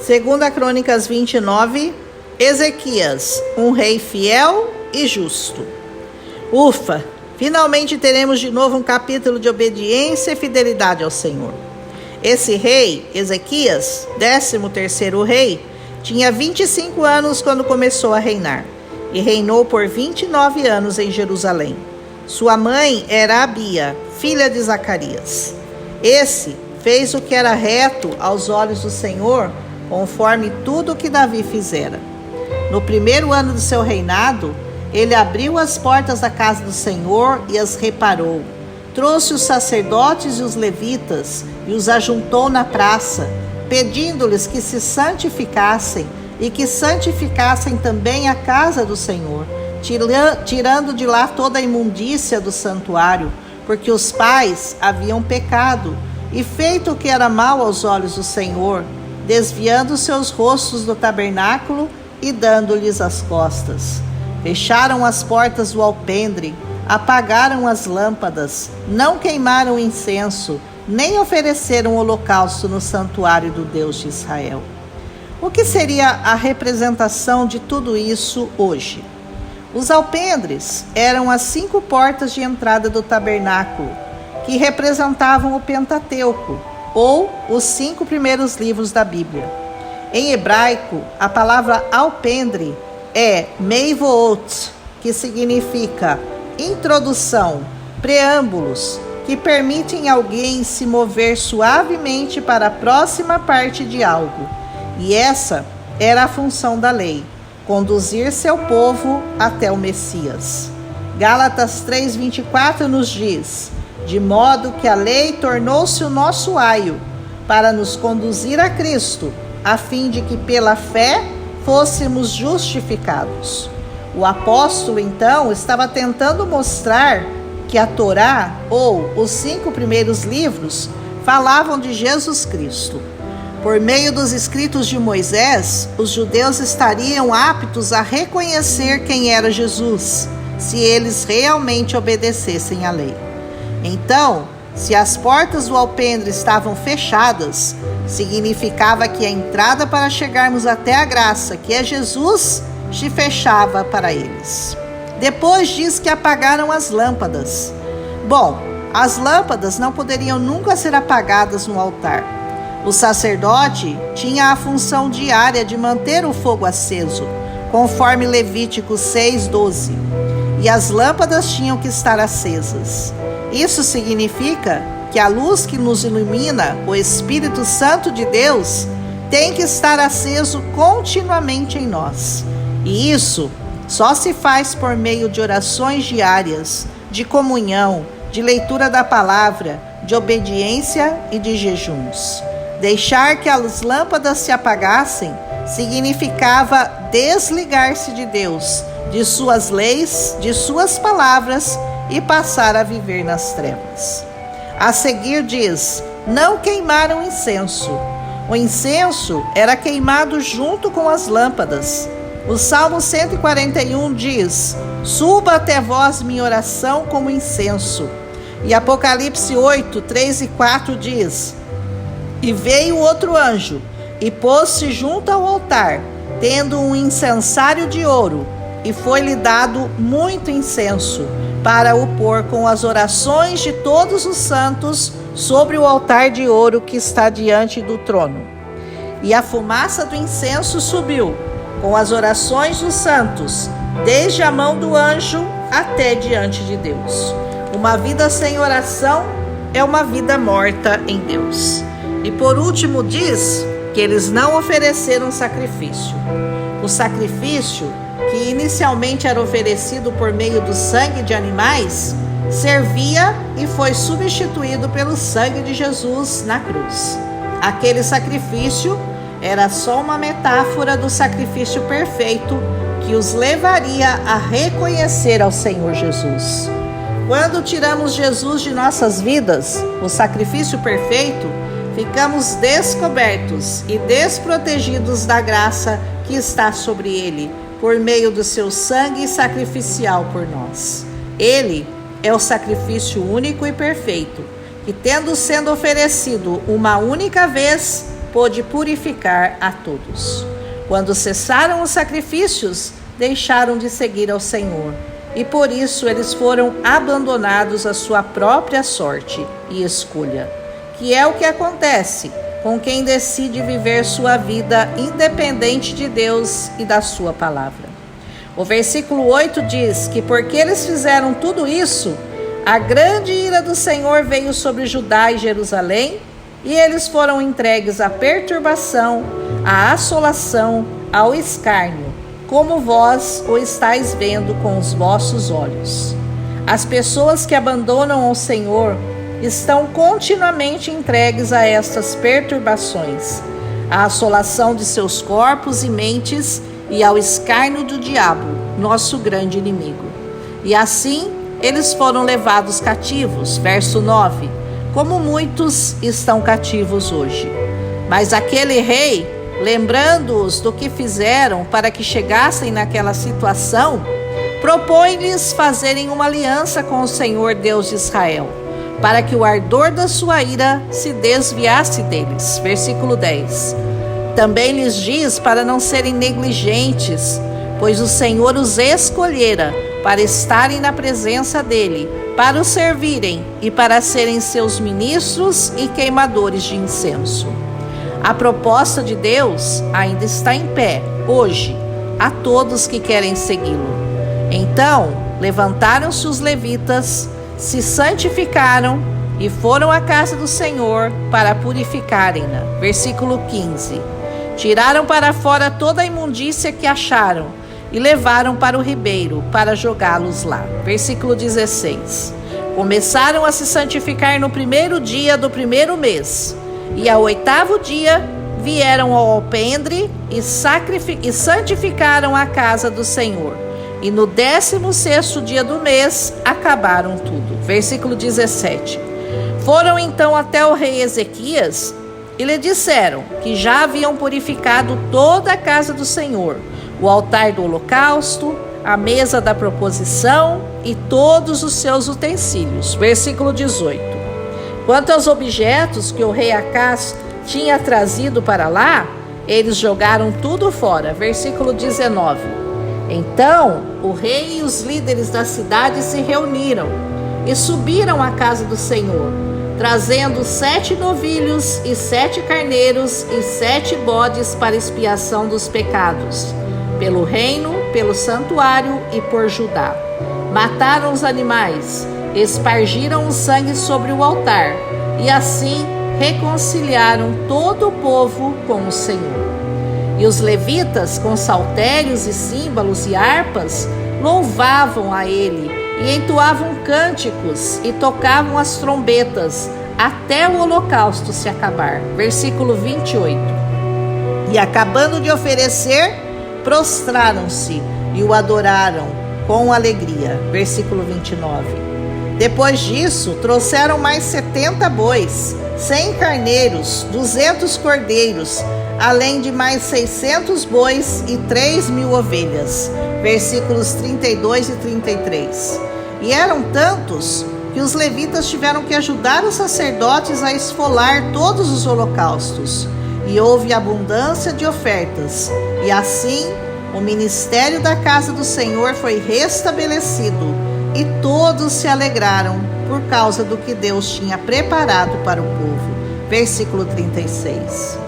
Segunda Crônicas 29, Ezequias, um rei fiel e justo. Ufa! Finalmente teremos de novo um capítulo de obediência e fidelidade ao Senhor. Esse rei, Ezequias, 13º rei, tinha 25 anos quando começou a reinar e reinou por 29 anos em Jerusalém. Sua mãe era Abia, filha de Zacarias. Esse fez o que era reto aos olhos do Senhor, conforme tudo o que Davi fizera. No primeiro ano de seu reinado, ele abriu as portas da casa do Senhor e as reparou. Trouxe os sacerdotes e os levitas e os ajuntou na praça, pedindo-lhes que se santificassem e que santificassem também a casa do Senhor, tirando de lá toda a imundícia do santuário, porque os pais haviam pecado e feito o que era mal aos olhos do Senhor, desviando seus rostos do tabernáculo e dando-lhes as costas. Fecharam as portas do alpendre, apagaram as lâmpadas, não queimaram incenso, nem ofereceram holocausto no santuário do Deus de Israel. O que seria a representação de tudo isso hoje? Os alpendres eram as 5 portas de entrada do tabernáculo, que representavam o Pentateuco, ou os 5 primeiros livros da Bíblia. Em hebraico, a palavra alpendre é meivoot, que significa introdução, preâmbulos, que permitem alguém se mover suavemente para a próxima parte de algo. E essa era a função da lei, conduzir seu povo até o Messias. Gálatas 3:24 nos diz: de modo que a lei tornou-se o nosso aio, para nos conduzir a Cristo, a fim de que pela fé fôssemos justificados. O apóstolo, então, estava tentando mostrar que a Torá, ou os 5 primeiros livros, falavam de Jesus Cristo. Por meio dos escritos de Moisés, os judeus estariam aptos a reconhecer quem era Jesus, se eles realmente obedecessem à lei. Então, se as portas do alpendre estavam fechadas, significava que a entrada para chegarmos até a graça, que é Jesus, se fechava para eles. Depois diz que apagaram as lâmpadas. Bom, as lâmpadas não poderiam nunca ser apagadas no altar. O sacerdote tinha a função diária de manter o fogo aceso, conforme Levítico 6:12, e as lâmpadas tinham que estar acesas. Isso significa que a luz que nos ilumina, o Espírito Santo de Deus, tem que estar aceso continuamente em nós. E isso só se faz por meio de orações diárias, de comunhão, de leitura da palavra, de obediência e de jejuns. Deixar que as lâmpadas se apagassem significava desligar-se de Deus, de suas leis, de suas palavras e passar a viver nas trevas. A seguir diz: não queimaram incenso. O incenso era queimado junto com as lâmpadas. O Salmo 141 diz: suba até vós minha oração como incenso. E Apocalipse 8, 3 e 4 diz: e veio outro anjo, e pôs-se junto ao altar, tendo um incensário de ouro, e foi-lhe dado muito incenso, para o pôr com as orações de todos os santos sobre o altar de ouro que está diante do trono. E a fumaça do incenso subiu, com as orações dos santos, desde a mão do anjo até diante de Deus. Uma vida sem oração é uma vida morta em Deus. E por último diz que eles não ofereceram sacrifício. O sacrifício, que inicialmente era oferecido por meio do sangue de animais, servia e foi substituído pelo sangue de Jesus na cruz. Aquele sacrifício era só uma metáfora do sacrifício perfeito que os levaria a reconhecer ao Senhor Jesus. Quando tiramos Jesus de nossas vidas, o sacrifício perfeito, ficamos descobertos e desprotegidos da graça que está sobre ele, por meio do seu sangue sacrificial por nós. Ele é o sacrifício único e perfeito, que tendo sendo oferecido uma única vez, pôde purificar a todos. Quando cessaram os sacrifícios, deixaram de seguir ao Senhor, e por isso eles foram abandonados à sua própria sorte e escolha, que é o que acontece com quem decide viver sua vida independente de Deus e da sua palavra. O versículo 8 diz que porque eles fizeram tudo isso, a grande ira do Senhor veio sobre Judá e Jerusalém, e eles foram entregues à perturbação, à assolação, ao escárnio, como vós o estáis vendo com os vossos olhos. As pessoas que abandonam ao Senhor estão continuamente entregues a estas perturbações, à assolação de seus corpos e mentes e ao escárnio do diabo, nosso grande inimigo. E assim eles foram levados cativos, verso 9, como muitos estão cativos hoje. Mas aquele rei, lembrando-os do que fizeram para que chegassem naquela situação, propõe-lhes fazerem uma aliança com o Senhor Deus de Israel, para que o ardor da sua ira se desviasse deles. Versículo 10. Também lhes diz para não serem negligentes, pois o Senhor os escolhera para estarem na presença dele, para o servirem e para serem seus ministros e queimadores de incenso. A proposta de Deus ainda está em pé, hoje, a todos que querem segui-lo. Então, levantaram-se os levitas, se santificaram e foram à casa do Senhor para purificarem-na. Versículo 15. Tiraram para fora toda a imundícia que acharam e levaram para o ribeiro para jogá-los lá. Versículo 16. Começaram a se santificar no primeiro dia do primeiro mês, e ao 8º dia vieram ao alpendre e santificaram a casa do Senhor. E no 16º dia do mês acabaram tudo. Versículo 17. Foram então até o rei Ezequias e lhe disseram que já haviam purificado toda a casa do Senhor, o altar do holocausto, a mesa da proposição e todos os seus utensílios. Versículo 18. Quanto aos objetos que o rei Acás tinha trazido para lá, eles jogaram tudo fora. Versículo 19. Então o rei e os líderes da cidade se reuniram e subiram à casa do Senhor, trazendo 7 novilhos e 7 carneiros e 7 bodes para expiação dos pecados, pelo reino, pelo santuário e por Judá. Mataram os animais, espargiram o sangue sobre o altar, e assim reconciliaram todo o povo com o Senhor. E os levitas, com saltérios e símbolos e harpas, louvavam a ele, e entoavam cânticos, e tocavam as trombetas, até o holocausto se acabar. Versículo 28. E acabando de oferecer, prostraram-se e o adoraram com alegria. Versículo 29. Depois disso, trouxeram mais 70 bois, 100 carneiros, 200 cordeiros, além de mais 600 bois e 3.000 ovelhas. Versículos 32 e 33. E eram tantos que os levitas tiveram que ajudar os sacerdotes a esfolar todos os holocaustos. E houve abundância de ofertas. E assim, o ministério da casa do Senhor foi restabelecido. E todos se alegraram por causa do que Deus tinha preparado para o povo. Versículo 36.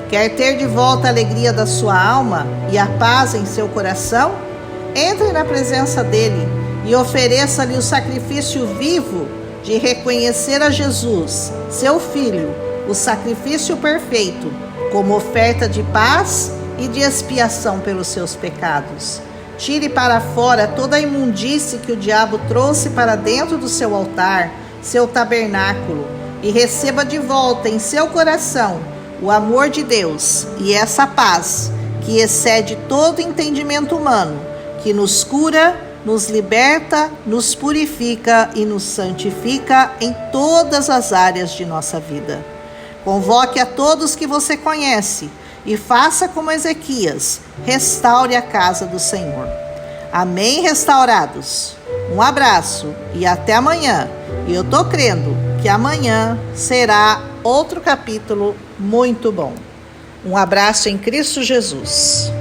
Quer ter de volta a alegria da sua alma e a paz em seu coração? Entre na presença dele e ofereça-lhe o sacrifício vivo de reconhecer a Jesus, seu Filho, o sacrifício perfeito, como oferta de paz e de expiação pelos seus pecados. Tire para fora toda a imundície que o diabo trouxe para dentro do seu altar, seu tabernáculo, e receba de volta em seu coração o amor de Deus e essa paz que excede todo entendimento humano, que nos cura, nos liberta, nos purifica e nos santifica em todas as áreas de nossa vida. Convoque a todos que você conhece e faça como Ezequias, restaure a casa do Senhor. Amém, restaurados? Um abraço e até amanhã. E eu tô crendo que amanhã será outro capítulo muito bom. Um abraço em Cristo Jesus.